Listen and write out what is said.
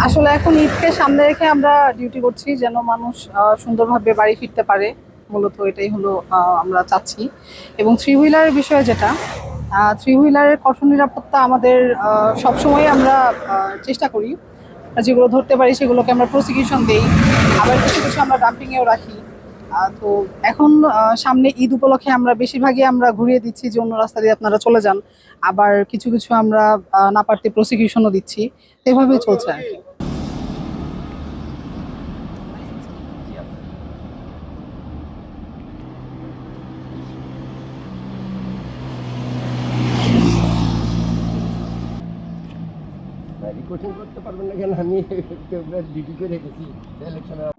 আসলে এখন ঈদকে সামনে রেখে আমরা ডিউটি করছি যেন মানুষ সুন্দরভাবে বাড়ি ফিরতে পারে। মূলত এটাই হলো আমরা চাচ্ছি। এবং থ্রি হুইলারের বিষয়ে যেটা, থ্রি হুইলারের কঠোর নিরাপত্তা আমাদের সবসময় আমরা চেষ্টা করি। যেগুলো ধরতে পারি সেগুলোকে আমরা প্রসিকিউশন দেই, আবার কিছু কিছু আমরা ডাম্পিংয়েও রাখি। তো এখন সামনে ঈদ উপলক্ষে আমরা বেশিরভাগই আমরা ঘুরিয়ে দিচ্ছি যে অন্য রাস্তা দিয়ে আপনারা চলে যান। আবার কিছু কিছু আমরা না পারতে প্রসিকিউশনও দিচ্ছি। তো এভাবেই চলছে আর কি। রিকোয়েস্ট করতে পারবেন না কেন? আমি ডিউটি করে রেখেছি ইলেকশনে।